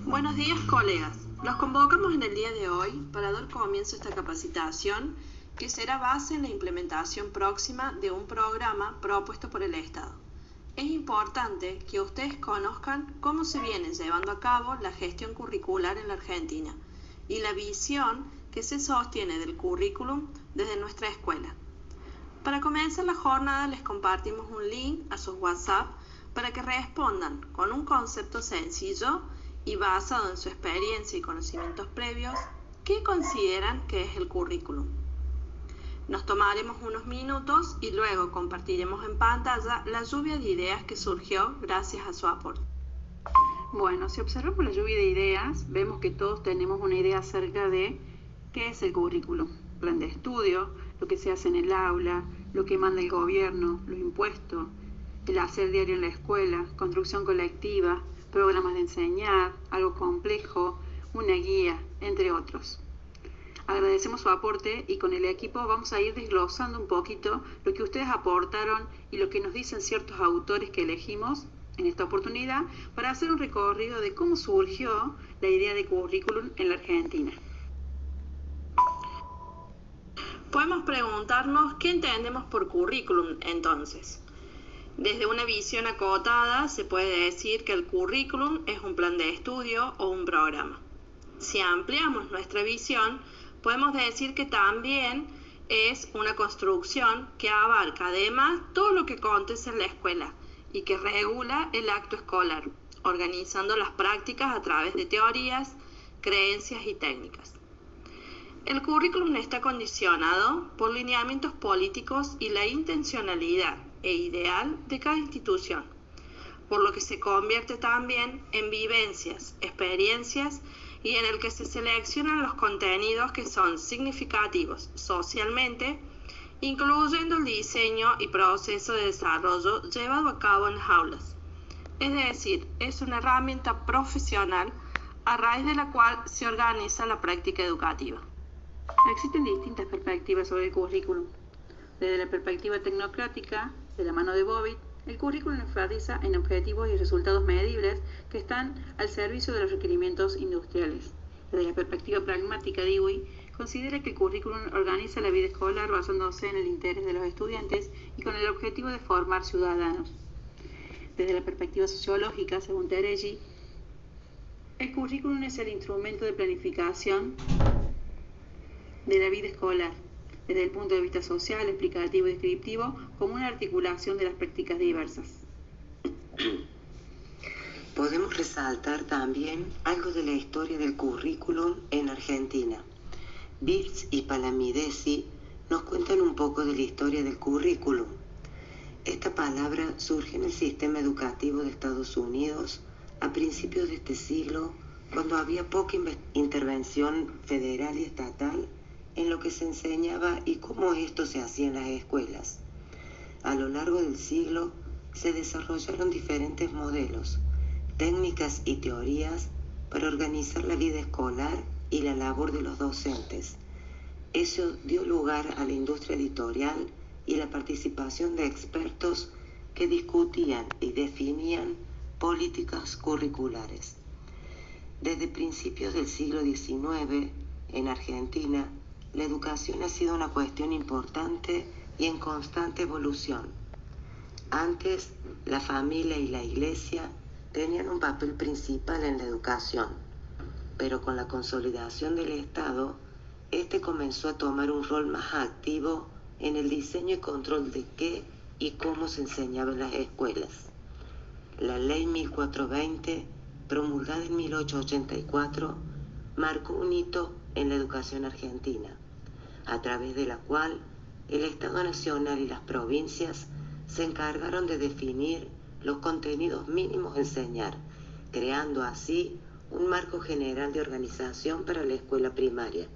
Buenos días, colegas. Los convocamos en el día de hoy para dar comienzo a esta capacitación que será base en la implementación próxima de un programa propuesto por el Estado. Es importante que ustedes conozcan cómo se viene llevando a cabo la gestión curricular en la Argentina y la visión que se sostiene del currículum desde nuestra escuela. Para comenzar la jornada les compartimos un link a sus WhatsApp para que respondan con un concepto sencillo y basado en su experiencia y conocimientos previos, ¿qué consideran que es el currículum? Nos tomaremos unos minutos y luego compartiremos en pantalla la lluvia de ideas que surgió gracias a su aporte. Bueno, si observamos la lluvia de ideas, vemos que todos tenemos una idea acerca de qué es el currículum. Plan de estudio, lo que se hace en el aula, lo que manda el gobierno, los impuestos, el hacer diario en la escuela, construcción colectiva, programas de enseñar, algo complejo, una guía, entre otros. Agradecemos su aporte y con el equipo vamos a ir desglosando un poquito lo que ustedes aportaron y lo que nos dicen ciertos autores que elegimos en esta oportunidad para hacer un recorrido de cómo surgió la idea de currículum en la Argentina. Podemos preguntarnos qué entendemos por currículum entonces. Desde una visión acotada se puede decir que el currículum es un plan de estudio o un programa. Si ampliamos nuestra visión, podemos decir que también es una construcción que abarca además todo lo que acontece en la escuela y que regula el acto escolar, organizando las prácticas a través de teorías, creencias y técnicas. El currículum está condicionado por lineamientos políticos y la intencionalidad e ideal de cada institución, por lo que se convierte también en vivencias, experiencias y en el que se seleccionan los contenidos que son significativos socialmente, incluyendo el diseño y proceso de desarrollo llevado a cabo en las aulas. Es decir, es una herramienta profesional a raíz de la cual se organiza la práctica educativa. Existen distintas perspectivas sobre el currículum. Desde la perspectiva tecnocrática, de la mano de Bobbitt, el currículum enfatiza en objetivos y resultados medibles que están al servicio de los requerimientos industriales. Desde la perspectiva pragmática, Dewey considera que el currículum organiza la vida escolar basándose en el interés de los estudiantes y con el objetivo de formar ciudadanos. Desde la perspectiva sociológica, según Teregi, el currículum es el instrumento de planificación de la vida escolar, desde el punto de vista social, explicativo y descriptivo, como una articulación de las prácticas diversas. Podemos resaltar también algo de la historia del currículum en Argentina. Birz y Palamidesi nos cuentan un poco de la historia del currículum. Esta palabra surge en el sistema educativo de Estados Unidos a principios de este siglo, cuando había poca intervención federal y estatal en lo que se enseñaba y cómo esto se hacía en las escuelas. A lo largo del siglo se desarrollaron diferentes modelos, técnicas y teorías para organizar la vida escolar y la labor de los docentes. Eso dio lugar a la industria editorial y la participación de expertos que discutían y definían políticas curriculares. Desde principios del siglo XIX, en Argentina, la educación ha sido una cuestión importante y en constante evolución. Antes, la familia y la iglesia tenían un papel principal en la educación, pero con la consolidación del Estado, este comenzó a tomar un rol más activo en el diseño y control de qué y cómo se enseñaba en las escuelas. La Ley 1420, promulgada en 1884, marcó un hito en la educación argentina, a través de la cual el Estado Nacional y las provincias se encargaron de definir los contenidos mínimos a enseñar, creando así un marco general de organización para la escuela primaria.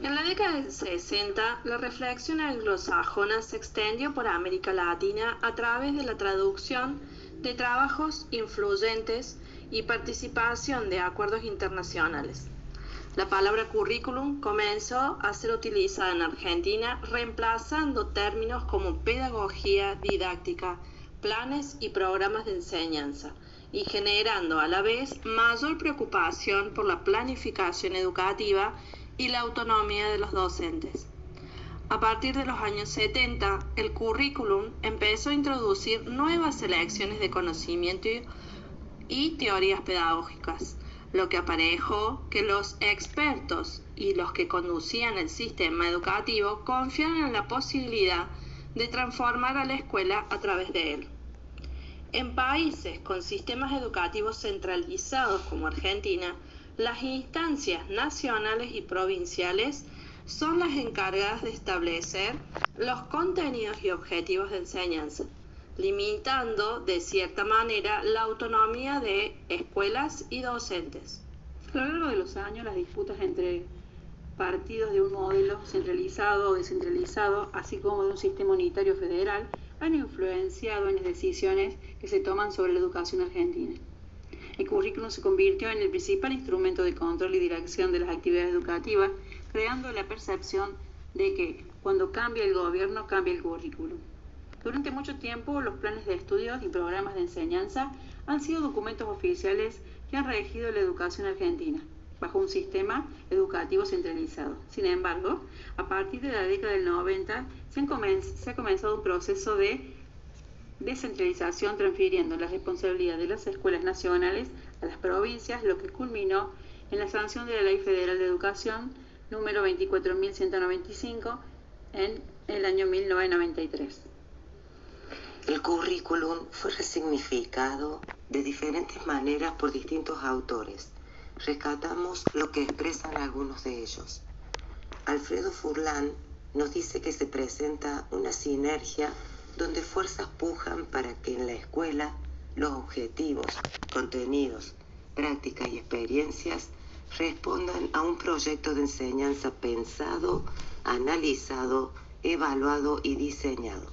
En la década de 60, la reflexión anglosajona se extendió por América Latina a través de la traducción de trabajos influyentes y participación de acuerdos internacionales. La palabra currículum comenzó a ser utilizada en Argentina reemplazando términos como pedagogía didáctica, planes y programas de enseñanza, y generando a la vez mayor preocupación por la planificación educativa y la autonomía de los docentes. A partir de los años 70, el currículum empezó a introducir nuevas selecciones de conocimiento y teorías pedagógicas, lo que aparejó que los expertos y los que conducían el sistema educativo confiaran en la posibilidad de transformar a la escuela a través de él. En países con sistemas educativos centralizados como Argentina, las instancias nacionales y provinciales son las encargadas de establecer los contenidos y objetivos de enseñanza, limitando de cierta manera la autonomía de escuelas y docentes. A lo largo de los años, las disputas entre partidos de un modelo centralizado o descentralizado, así como de un sistema unitario federal, han influenciado en las decisiones que se toman sobre la educación argentina. El currículum se convirtió en el principal instrumento de control y dirección de las actividades educativas, creando la percepción de que cuando cambia el gobierno, cambia el currículum. Durante mucho tiempo, los planes de estudios y programas de enseñanza han sido documentos oficiales que han regido la educación argentina, bajo un sistema educativo centralizado. Sin embargo, a partir de la década del 90, se ha comenzado un proceso de descentralización, transfiriendo la responsabilidad de las escuelas nacionales a las provincias, lo que culminó en la sanción de la Ley Federal de Educación número 24.195 en el año 1993. El currículum fue resignificado de diferentes maneras por distintos autores. Rescatamos lo que expresan algunos de ellos. Alfredo Furlan nos dice que se presenta una sinergia donde fuerzas pujan para que en la escuela los objetivos, contenidos, prácticas y experiencias respondan a un proyecto de enseñanza pensado, analizado, evaluado y diseñado.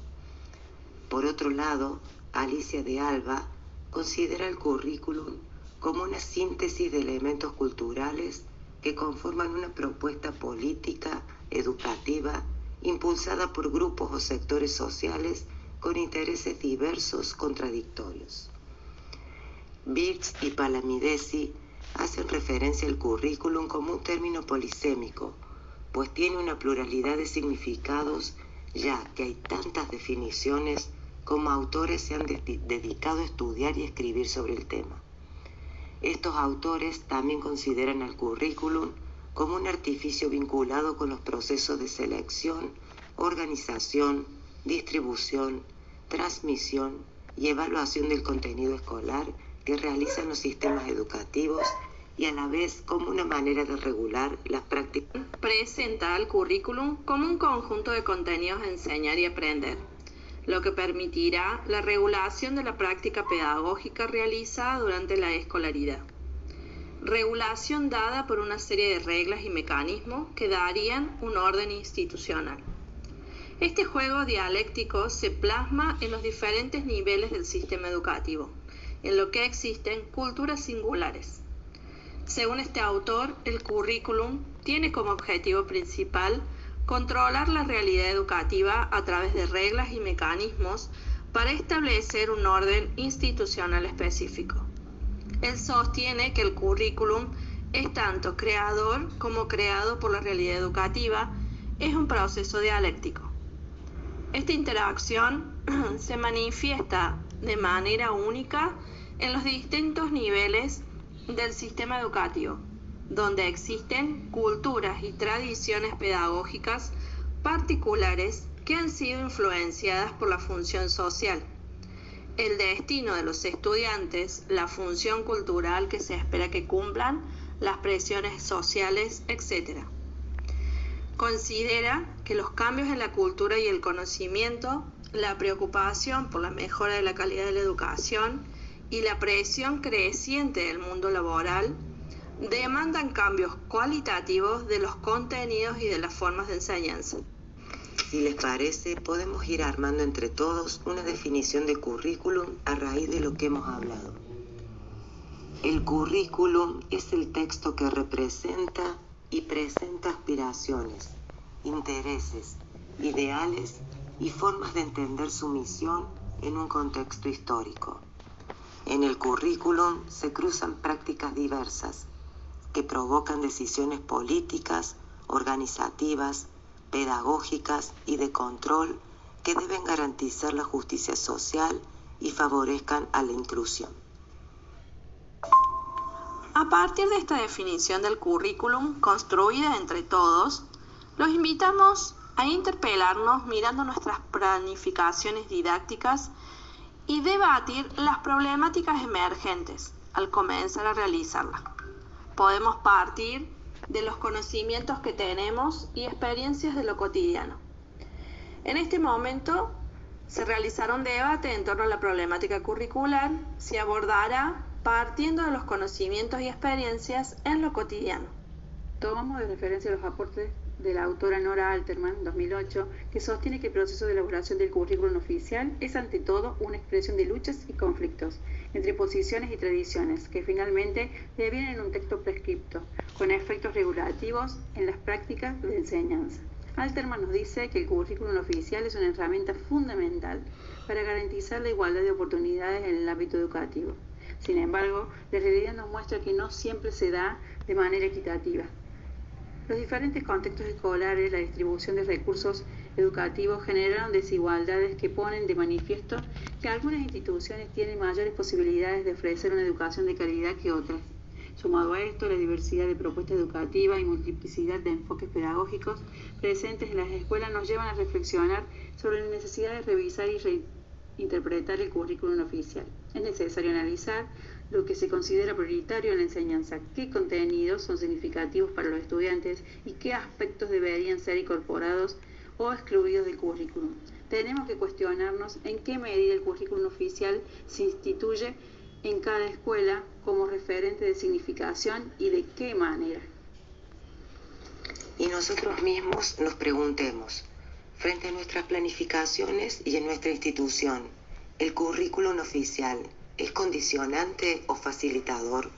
Por otro lado, Alicia de Alba considera el currículum como una síntesis de elementos culturales que conforman una propuesta política, educativa, impulsada por grupos o sectores sociales con intereses diversos, contradictorios. Birx y Palamidesi hacen referencia al currículum como un término polisémico, pues tiene una pluralidad de significados, ya que hay tantas definiciones como autores se han dedicado a estudiar y escribir sobre el tema. Estos autores también consideran al currículum como un artificio vinculado con los procesos de selección, organización, distribución, transmisión y evaluación del contenido escolar que realizan los sistemas educativos y a la vez como una manera de regular las prácticas. Presenta al currículum como un conjunto de contenidos a enseñar y aprender, lo que permitirá la regulación de la práctica pedagógica realizada durante la escolaridad. Regulación dada por una serie de reglas y mecanismos que darían un orden institucional. Este juego dialéctico se plasma en los diferentes niveles del sistema educativo, en lo que existen culturas singulares. Según este autor, el currículum tiene como objetivo principal controlar la realidad educativa a través de reglas y mecanismos para establecer un orden institucional específico. Él sostiene que el currículum es tanto creador como creado por la realidad educativa, es un proceso dialéctico. Esta interacción se manifiesta de manera única en los distintos niveles del sistema educativo, donde existen culturas y tradiciones pedagógicas particulares que han sido influenciadas por la función social, el destino de los estudiantes, la función cultural que se espera que cumplan, las presiones sociales, etc. Considera que los cambios en la cultura y el conocimiento, la preocupación por la mejora de la calidad de la educación y la presión creciente del mundo laboral demandan cambios cualitativos de los contenidos y de las formas de enseñanza. Si les parece, podemos ir armando entre todos una definición de currículum a raíz de lo que hemos hablado. El currículum es el texto que representa y presenta aspiraciones, intereses, ideales y formas de entender su misión en un contexto histórico. En el currículum se cruzan prácticas diversas que provocan decisiones políticas, organizativas, pedagógicas y de control que deben garantizar la justicia social y favorezcan a la inclusión. A partir de esta definición del currículum construida entre todos, los invitamos a interpelarnos mirando nuestras planificaciones didácticas y debatir las problemáticas emergentes al comenzar a realizarla. Podemos partir de los conocimientos que tenemos y experiencias de lo cotidiano. En este momento se realizará un debate en torno a la problemática curricular. Se abordará partiendo de los conocimientos y experiencias en lo cotidiano. Tomamos de referencia los aportes de la autora Nora Alterman, 2008, que sostiene que el proceso de elaboración del currículum oficial es ante todo una expresión de luchas y conflictos entre posiciones y tradiciones, que finalmente devienen en un texto prescripto, con efectos regulativos en las prácticas de enseñanza. Alterman nos dice que el currículum oficial es una herramienta fundamental para garantizar la igualdad de oportunidades en el ámbito educativo. Sin embargo, la realidad nos muestra que no siempre se da de manera equitativa. Los diferentes contextos escolares, la distribución de recursos educativos generaron desigualdades que ponen de manifiesto que algunas instituciones tienen mayores posibilidades de ofrecer una educación de calidad que otras. Sumado a esto, la diversidad de propuestas educativas y multiplicidad de enfoques pedagógicos presentes en las escuelas nos llevan a reflexionar sobre la necesidad de revisar y reinterpretar el currículum oficial. Es necesario analizar lo que se considera prioritario en la enseñanza, qué contenidos son significativos para los estudiantes y qué aspectos deberían ser incorporados o excluidos del currículum. Tenemos que cuestionarnos en qué medida el currículum oficial se instituye en cada escuela como referente de significación y de qué manera. Y nosotros mismos nos preguntemos, frente a nuestras planificaciones y en nuestra institución, ¿el currículum oficial es condicionante o facilitador?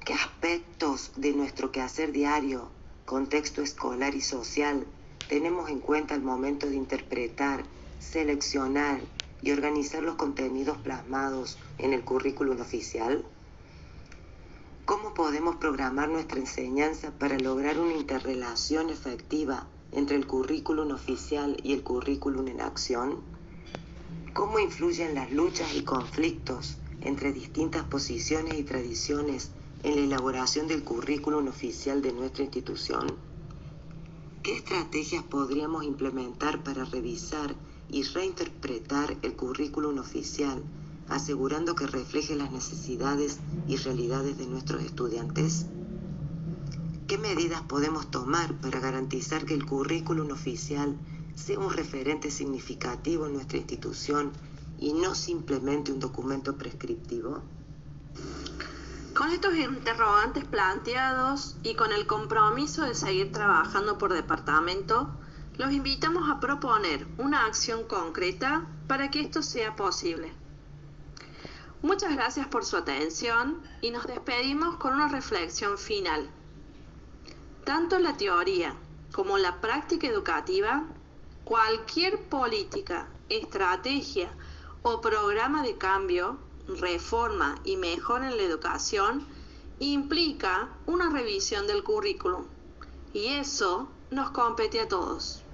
¿Qué aspectos de nuestro quehacer diario, contexto escolar y social, tenemos en cuenta al momento de interpretar, seleccionar y organizar los contenidos plasmados en el currículum oficial? ¿Cómo podemos programar nuestra enseñanza para lograr una interrelación efectiva entre el currículum oficial y el currículum en acción? ¿Cómo influyen las luchas y conflictos entre distintas posiciones y tradiciones en la elaboración del currículum oficial de nuestra institución? ¿Qué estrategias podríamos implementar para revisar y reinterpretar el currículum oficial, asegurando que refleje las necesidades y realidades de nuestros estudiantes? ¿Qué medidas podemos tomar para garantizar que el currículum oficial sea un referente significativo en nuestra institución y no simplemente un documento prescriptivo? Con estos interrogantes planteados y con el compromiso de seguir trabajando por departamento, los invitamos a proponer una acción concreta para que esto sea posible. Muchas gracias por su atención y nos despedimos con una reflexión final. Tanto la teoría como la práctica educativa, cualquier política, estrategia o programa de cambio, reforma y mejora en la educación implica una revisión del currículum, y eso nos compete a todos.